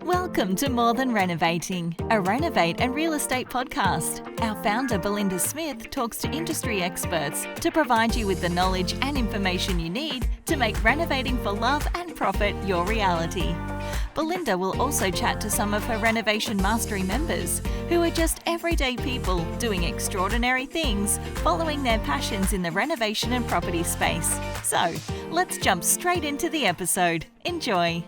Welcome to More Than Renovating, a Renovate and real estate podcast. Our founder, Belinda Smith, talks to industry experts to provide you with the knowledge and information you need to make renovating for love and profit your reality. Belinda will also chat to some of her Renovation Mastery members who are just everyday people doing extraordinary things, following their passions in the renovation and property space. So, let's jump straight into the episode. Enjoy.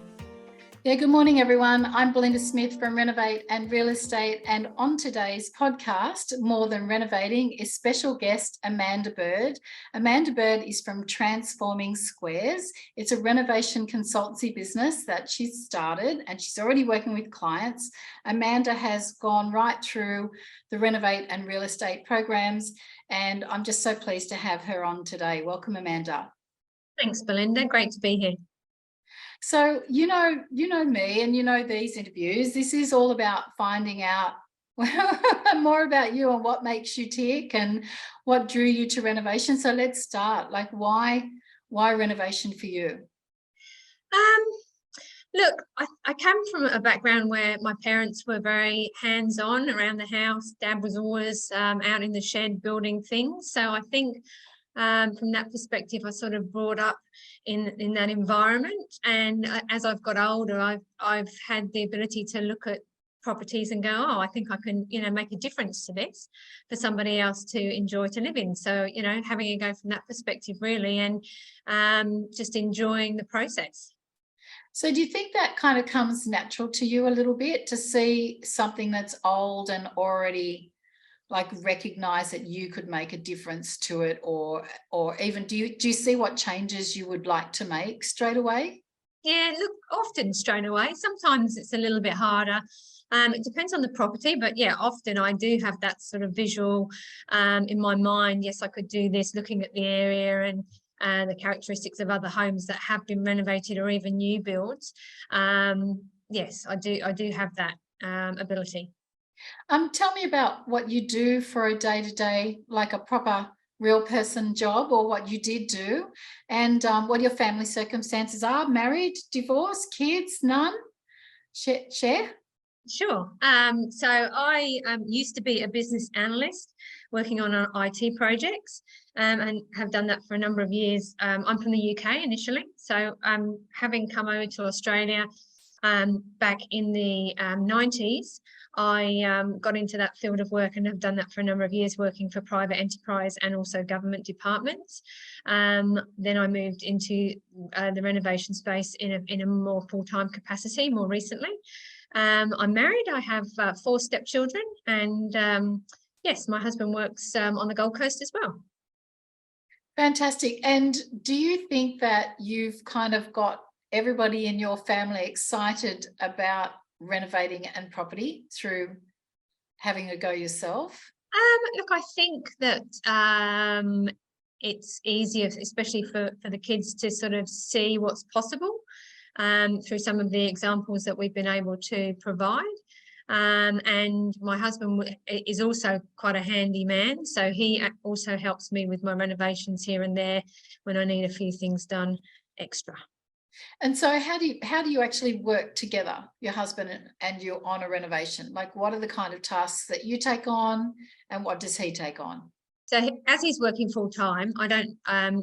Yeah, good morning, everyone. I'm Belinda Smith from Renovate and Real Estate, and on today's podcast, More Than Renovating, is special guest Amanda Bird. Amanda Bird is from Transforming Squares. It's a renovation consultancy business that she's started, and she's already working with clients. Amanda has gone right through the Renovate and Real Estate programs, and I'm just so pleased to have her on today. Welcome, Amanda. Thanks, Belinda. Great to be here. So, you know me and you know these interviews. This is all about finding out more about you and what makes you tick and what drew you to renovation. So let's start. Like, why renovation for you? Look, I come from a background where my parents were very hands-on around the house. Dad was always out in the shed building things. So I think from that perspective, I sort of brought up in that environment. And as I've got older, I've had the ability to look at properties and go, oh, I think I can, make a difference to this for somebody else to enjoy to live in. So, having a go from that perspective really, and just enjoying the process. So do you think that kind of comes natural to you a little bit, to see something that's old and already recognize that you could make a difference to it, or even do you see what changes you would like to make straight away? Yeah, look, often straight away. Sometimes it's a little bit harder. It depends on the property, but yeah, often I do have that sort of visual in my mind. Yes, I could do this, looking at the area and the characteristics of other homes that have been renovated or even new builds. Yes, I do have that ability. Tell me about what you do for a day-to-day, like a proper real person job, or what you did do, and what your family circumstances are. Married, divorced, kids, none? Share? Sure. So I used to be a business analyst working on IT projects and have done that for a number of years. I'm from the UK initially, so having come over to Australia back in the 90s, I got into that field of work and have done that for a number of years, working for private enterprise and also government departments. Then I moved into the renovation space in a more full-time capacity more recently. I'm married. I have 4 stepchildren, and yes, my husband works on the Gold Coast as well. Fantastic. And do you think that you've kind of got everybody in your family excited about renovating and property through having a go yourself? Look, I think that it's easier, especially for the kids, to sort of see what's possible through some of the examples that we've been able to provide. And my husband is also quite a handy man, so he also helps me with my renovations here and there when I need a few things done extra. And so how do you actually work together, your husband and you, on a renovation? Like, what are the kind of tasks that you take on, and what does he take on? So as he's working full time, I don't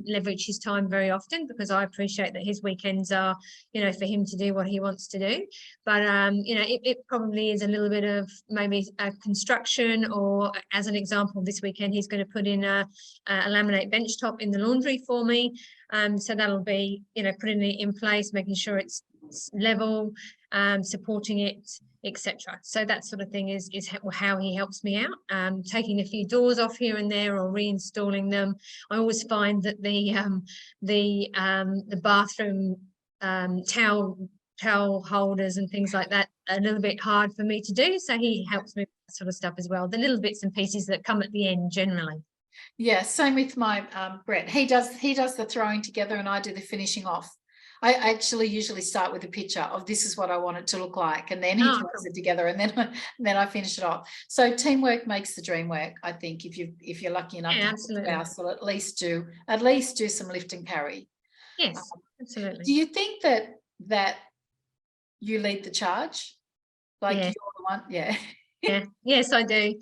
leverage his time very often, because I appreciate that his weekends are, for him to do what he wants to do. But, it probably is a little bit of maybe a construction, or as an example, this weekend, he's going to put in a laminate bench top in the laundry for me. So that'll be, putting it in place, making sure it's level, supporting it, etc. So that sort of thing is how he helps me out. Taking a few doors off here and there, or reinstalling them. I always find that the bathroom towel holders and things like that are a little bit hard for me to do. So he helps me with that sort of stuff as well. The little bits and pieces that come at the end generally. Yeah, same with my Brett. He does the throwing together, and I do the finishing off. I actually usually start with a picture of this is what I want it to look like, and then he throws it together, and then I finish it off. So teamwork makes the dream work. I think if you're lucky enough to have a spouse, will at least do some lift and carry. Yes, absolutely. Do you think that you lead the charge Like Yeah. you're the one, yeah. Yeah. Yes, I do.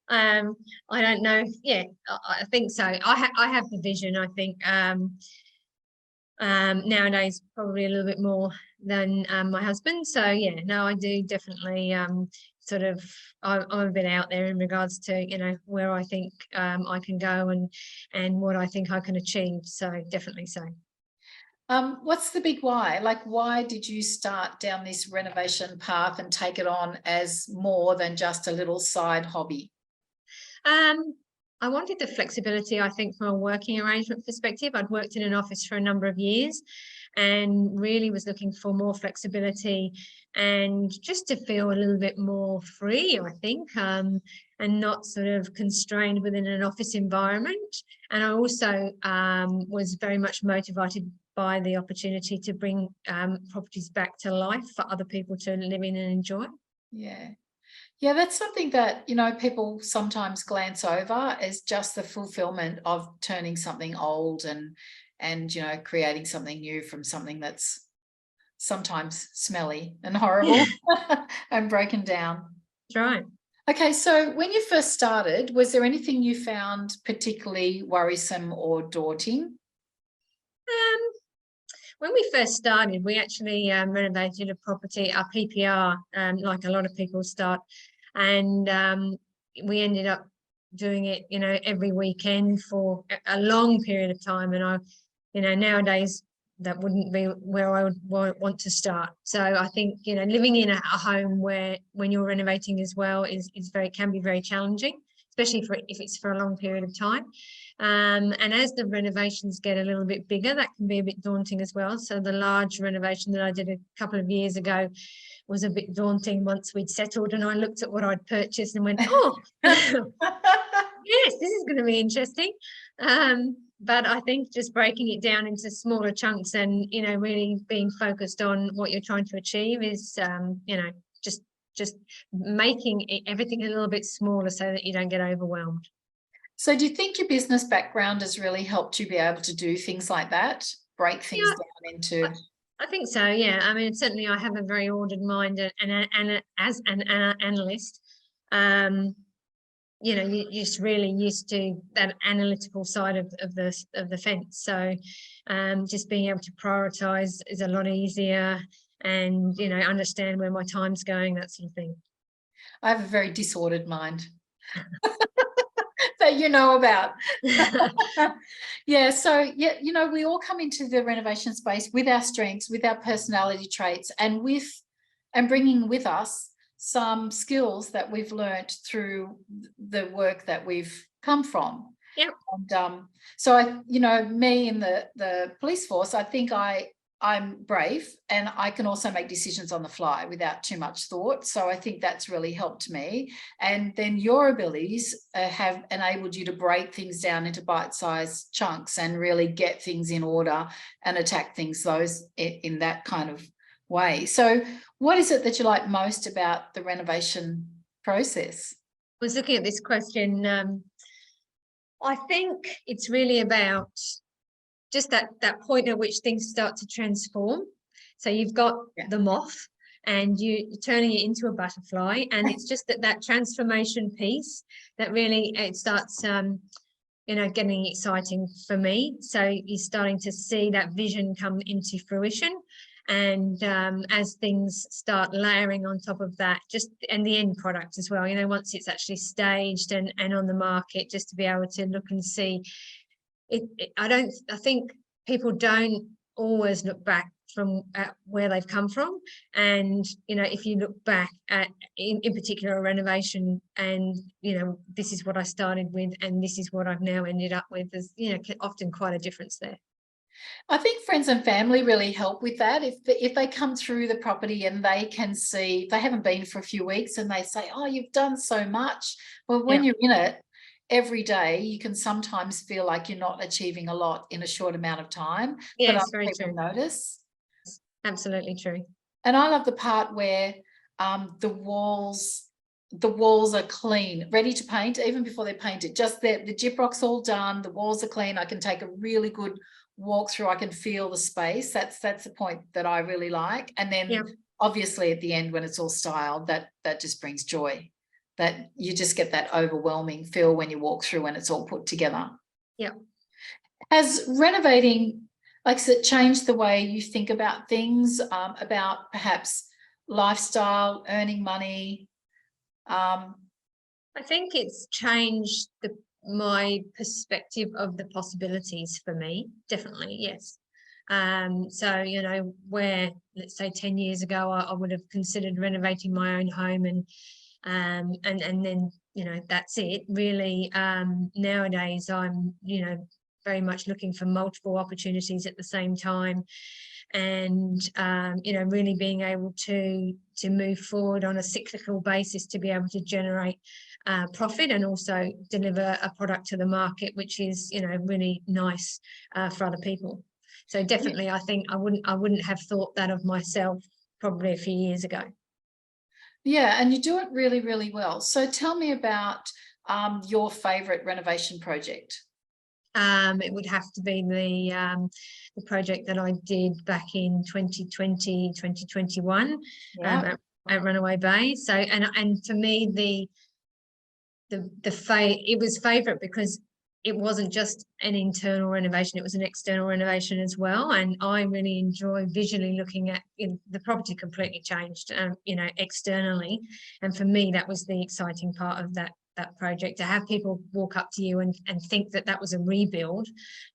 I don't know. Yeah, I think so. I have the vision. I think nowadays probably a little bit more than my husband. So yeah, no, I do definitely sort of I'm a bit out there in regards to, you know, where I think I can go and what I think I can achieve. So definitely so. What's the big why? Like, why did you start down this renovation path and take it on as more than just a little side hobby? I wanted the flexibility, I think, from a working arrangement perspective. I'd worked in an office for a number of years and really was looking for more flexibility and just to feel a little bit more free, I think, and not sort of constrained within an office environment. And I also was very much motivated by the opportunity to bring properties back to life for other people to live in and enjoy. Yeah. Yeah, that's something that, you know, people sometimes glance over as just the fulfillment of turning something old and you know, creating something new from something that's sometimes smelly and horrible and broken down. That's right. Okay, so when you first started, was there anything you found particularly worrisome or daunting? When we first started, we actually renovated a property, our PPR, like a lot of people start, and we ended up doing it, you know, every weekend for a long period of time. And I, you know, nowadays that wouldn't be where I would want to start. So I think, you know, living in a home where when you're renovating as well is can be very challenging, especially if it's for a long period of time. And as the renovations get a little bit bigger, that can be a bit daunting as well. So the large renovation that I did a couple of years ago was a bit daunting once we'd settled, and I looked at what I'd purchased and went, oh, yes, this is going to be interesting. But I think just breaking it down into smaller chunks and, you know, really being focused on what you're trying to achieve is, you know, just making everything a little bit smaller so that you don't get overwhelmed. So do you think your business background has really helped you be able to do things like that, break things down into? I think so, yeah. I mean, certainly I have a very ordered mind and as an analyst, you know, you're just really used to that analytical side of the fence. So just being able to prioritize is a lot easier and, you know, understand where my time's going, that sort of thing. I have a very disordered mind. That you know about. Yeah, so yeah, you know, we all come into the renovation space with our strengths, with our personality traits, and bringing with us some skills that we've learnt through the work that we've come from. Yep. And so I, you know, me in the police force, I think I'm brave and I can also make decisions on the fly without too much thought. So I think that's really helped me. And then your abilities have enabled you to break things down into bite-sized chunks and really get things in order and attack things in that kind of way. So what is it that you like most about the renovation process? I was looking at this question. I think it's really about just that point at which things start to transform. So you've got the moth and you're turning it into a butterfly, and it's just that transformation piece that really it starts you know, getting exciting for me. So you're starting to see that vision come into fruition, and as things start layering on top of that, just and the end product as well, you know, once it's actually staged and on the market, just to be able to look and see I think people don't always look back from where they've come from. And, you know, if you look back at, in particular, a renovation and, you know, this is what I started with and this is what I've now ended up with, there's, you know, often quite a difference there. I think friends and family really help with that. If they come through the property and they can see, they haven't been for a few weeks and they say, oh, you've done so much. Well, when you're in it, every day, you can sometimes feel like you're not achieving a lot in a short amount of time. Yes, but very true. Notice. Absolutely true. And I love the part where the walls are clean, ready to paint, even before they're painted. Just the gyprock's all done, the walls are clean. I can take a really good walk through. I can feel the space. That's the point that I really like. And then obviously at the end when it's all styled, that just brings joy. That you just get that overwhelming feel when you walk through when it's all put together. Yeah. Has renovating, like, has it changed the way you think about things, about perhaps lifestyle, earning money? I think it's changed my perspective of the possibilities for me, definitely, yes. So, you know, where, let's say 10 years ago, I would have considered renovating my own home and then, you know, that's it really. Nowadays I'm, you know, very much looking for multiple opportunities at the same time, and you know, really being able to move forward on a cyclical basis to be able to generate profit and also deliver a product to the market which is, you know, really nice for other people. So definitely, I think I wouldn't have thought that of myself probably a few years ago. Yeah, and you do it really, really well. So tell me about your favourite renovation project. It would have to be the project that I did back in 2020, 2021, Yeah. at Runaway Bay. So, and for me, it was favourite because it wasn't just an internal renovation, it was an external renovation as well. And I really enjoy visually looking at the property completely changed, you know, externally. And for me, that was the exciting part of that project, to have people walk up to you and think that was a rebuild,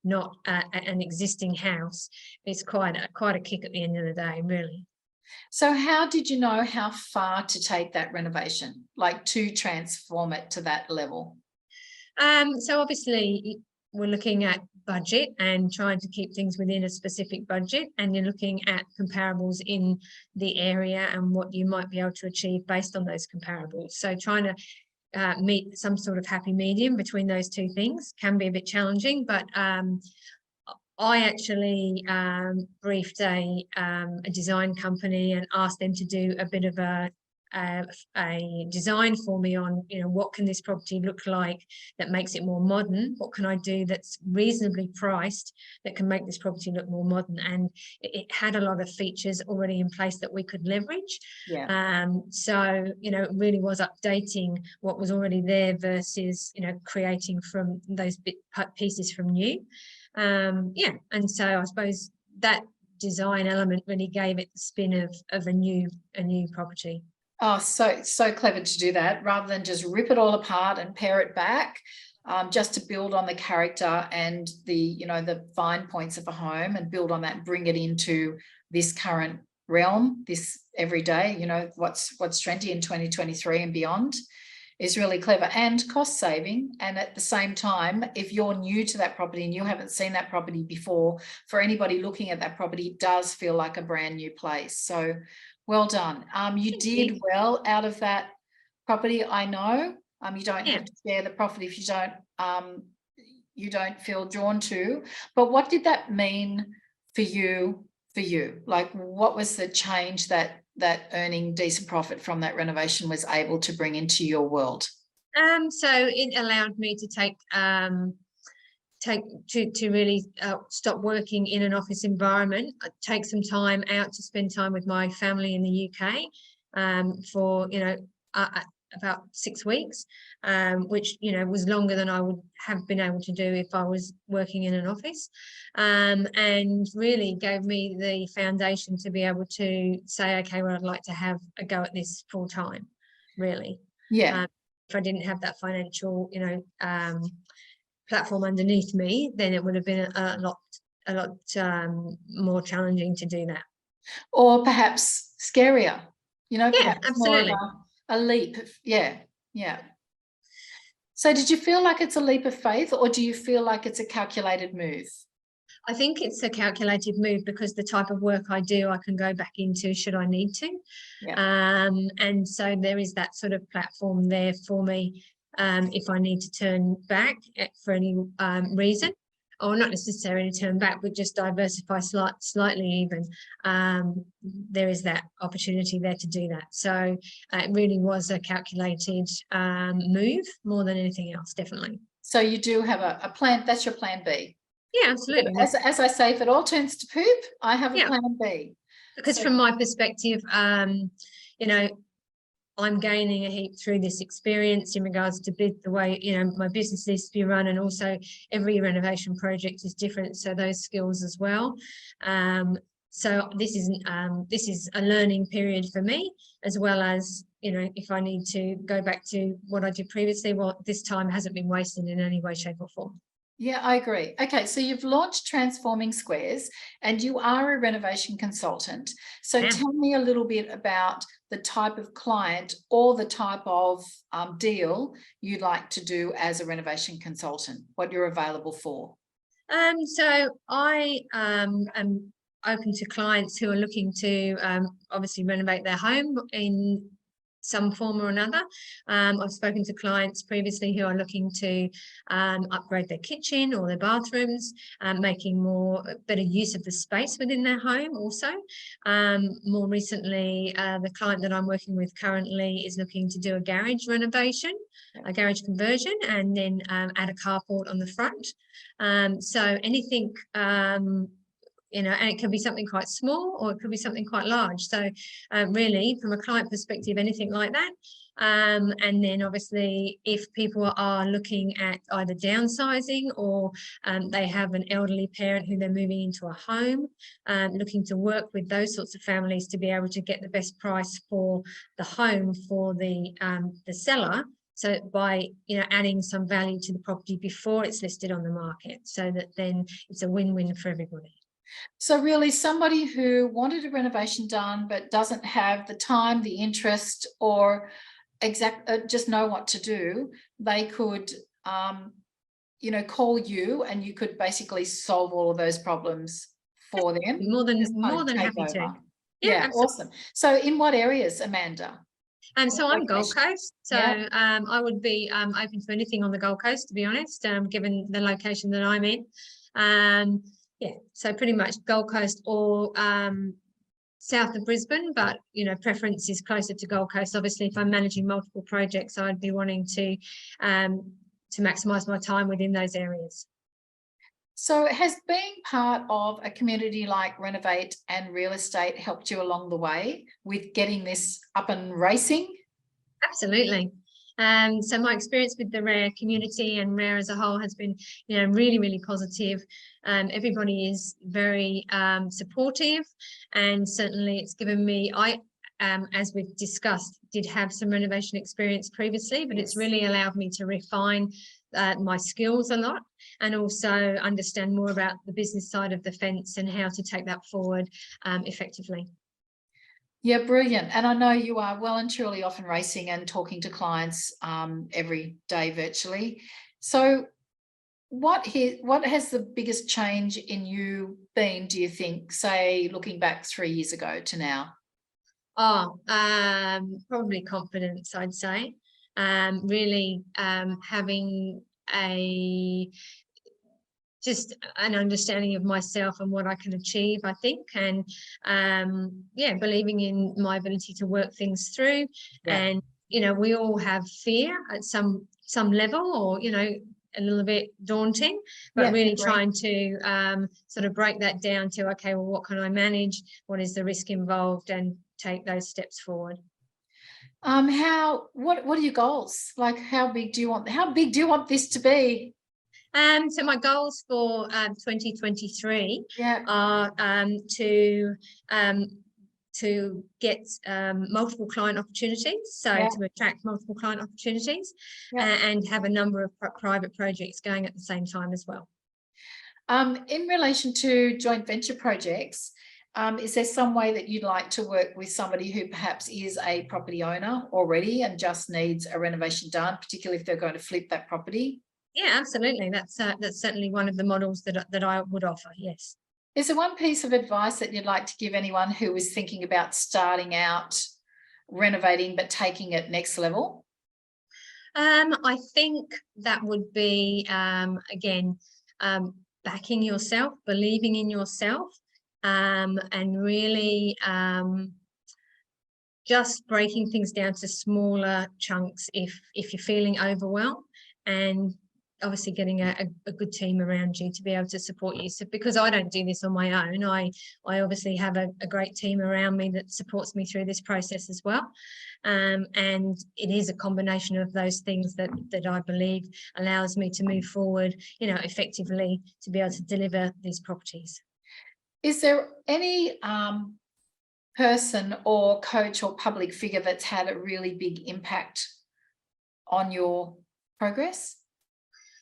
not an existing house. It's quite a kick at the end of the day, really. So how did you know how far to take that renovation, like to transform it to that level? So obviously we're looking at budget and trying to keep things within a specific budget, and you're looking at comparables in the area and what you might be able to achieve based on those comparables. So trying to meet some sort of happy medium between those two things can be a bit challenging, but I actually briefed a design company and asked them to do a bit of a design for me on, you know, what can this property look like that makes it more modern? What can I do that's reasonably priced that can make this property look more modern? And it had a lot of features already in place that we could leverage. Yeah. So, you know, it really was updating what was already there versus, you know, creating from those pieces from new. Yeah, and so I suppose that design element really gave it the spin of a new property. Oh, so clever to do that, rather than just rip it all apart and pare it back, just to build on the character and the, you know, the fine points of a home, and build on that and bring it into this current realm, this everyday, you know, what's trendy in 2023 and beyond, is really clever and cost saving. And at the same time, if you're new to that property and you haven't seen that property before, for anybody looking at that property, it does feel like a brand new place. So well done. You did well out of that property, I know. You don't have to share the profit if you don't feel drawn to. But what did that mean for you? Like, what was the change that earning decent profit from that renovation was able to bring into your world? So it allowed me to to really stop working in an office environment, take some time out to spend time with my family in the UK for, you know, about 6 weeks, which, you know, was longer than I would have been able to do if I was working in an office, and really gave me the foundation to be able to say, okay, well, I'd like to have a go at this full time, really. Yeah. If I didn't have that financial, you know, platform underneath me, then it would have been a lot more challenging to do that, or perhaps scarier, you know. Yeah, absolutely. More of a leap. Yeah. So did you feel like it's a leap of faith, or do you feel like it's a calculated move? I think it's a calculated move because the type of work I do, I can go back into should I need to. Yeah. And so there is that sort of platform there for me if I need to turn back for any reason, or not necessarily turn back, but just diversify slightly even. There is that opportunity there to do that. So it really was a calculated move more than anything else, definitely. So you do have a plan. That's your plan B. Yeah, absolutely. As I say, if it all turns to poop, I have a plan B. Because from my perspective, you know, I'm gaining a heap through this experience in regards to the way, you know, my business needs to be run, and also every renovation project is different, so those skills as well. So this is a learning period for me, as well as, you know, if I need to go back to what I did previously, well, this time hasn't been wasted in any way, shape or form. Yeah, I agree. Okay, so you've launched Transforming Squares and you are a renovation consultant. So Yeah. tell me a little bit about the type of client or the type of deal you'd like to do as a renovation consultant, what you're available for. So I am open to clients who are looking to obviously renovate their home in some form or another. I've spoken to clients previously who are looking to upgrade their kitchen or their bathrooms, making better use of the space within their home also. More recently, the client that I'm working with currently is looking to do a garage renovation, a garage conversion, and then add a carport on the front. So anything, you know, and it can be something quite small or it could be something quite large. So really, from a client perspective, anything like that. And then obviously, if people are looking at either downsizing or they have an elderly parent who they're moving into a home, looking to work with those sorts of families to be able to get the best price for the home for the seller. So by, you know, adding some value to the property before it's listed on the market, so that then it's a win-win for everybody. So really somebody who wanted a renovation done but doesn't have the time, the interest, or just know what to do, they could you know, call you and you could basically solve all of those problems for them. More than happy to. Yeah, awesome. So in what areas, Amanda? So I'm Gold Coast, so yeah. I would be open to anything on the Gold Coast, to be honest, given the location that I'm in. Yeah, so pretty much Gold Coast or south of Brisbane, but, you know, preference is closer to Gold Coast. Obviously, if I'm managing multiple projects, I'd be wanting to maximise my time within those areas. So has being part of a community like Renovate and Real Estate helped you along the way with getting this up and racing? Absolutely. So my experience with the RARE community and RARE as a whole has been, you know, really, really positive. Everybody is very supportive, and certainly it's given me, as we've discussed, did have some renovation experience previously, but it's really allowed me to refine my skills a lot, and also understand more about the business side of the fence and how to take that forward effectively. Yeah, brilliant. And I know you are well and truly off and racing and talking to clients every day virtually. So what has the biggest change in you been, do you think, say, looking back 3 years ago to now? Probably confidence, I'd say. Really having just an understanding of myself and what I can achieve, I think, and yeah, believing in my ability to work things through. Yeah. And, you know, we all have fear at some level, or, you know, a little bit daunting, but really trying to sort of break that down to, okay, well, what can I manage? What is the risk involved? And take those steps forward. What are your goals? Like, how big do you want this to be? So my goals for 2023 are to get multiple client opportunities, so to attract multiple client opportunities, and have a number of private projects going at the same time as well. In relation to joint venture projects, is there some way that you'd like to work with somebody who perhaps is a property owner already and just needs a renovation done, particularly if they're going to flip that property? Yeah, absolutely. That's certainly one of the models that I would offer. Yes. Is there one piece of advice that you'd like to give anyone who is thinking about starting out renovating but taking it next level? I think that would be again, backing yourself, believing in yourself, and really just breaking things down to smaller chunks if you're feeling overwhelmed, and obviously getting a good team around you to be able to support you. So because I don't do this on my own, I obviously have a great team around me that supports me through this process as well. And it is a combination of those things that I believe allows me to move forward, effectively to be able to deliver these properties. Is there any person or coach or public figure that's had a really big impact on your progress?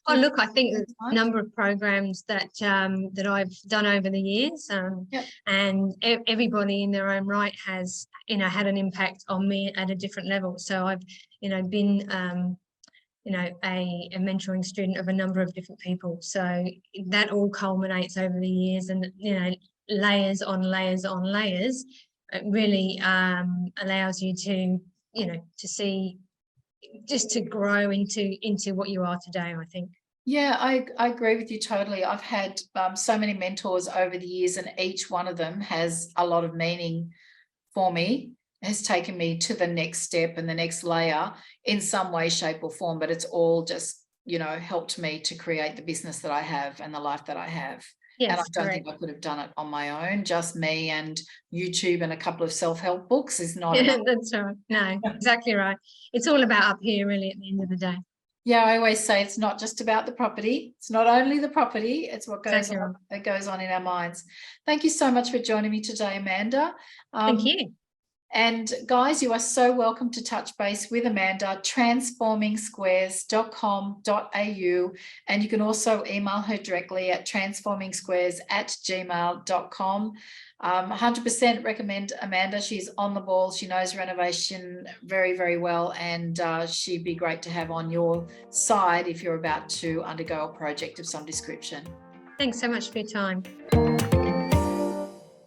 Oh, look, I think there's a number of programs that I've done over the years, and everybody in their own right has, had an impact on me at a different level. So I've, been, a mentoring student of a number of different people. So that all culminates over the years, and layers on layers on layers. It really allows you to, to see, just to grow into what you are today, I think. Yeah, I agree with you totally. I've had so many mentors over the years, and each one of them has a lot of meaning for me, has taken me to the next step and the next layer in some way, shape or form, but it's all just, helped me to create the business that I have and the life that I have. Yes, and I don't think I could have done it on my own. Just me and YouTube and a couple of self-help books is not enough. That's right. No, exactly right. It's all about up here, really, at the end of the day. Yeah, I always say it's not just about the property. It's not only the property, it's what goes Exactly on. It goes on in our minds. Thank you so much for joining me today, Amanda. Thank you. And guys, you are so welcome to touch base with Amanda, transformingsquares.com.au, and you can also email her directly at transformingsquares@gmail.com. 100% recommend Amanda. She's on the ball. She knows renovation very, very well, and she'd be great to have on your side if you're about to undergo a project of some description. Thanks so much for your time.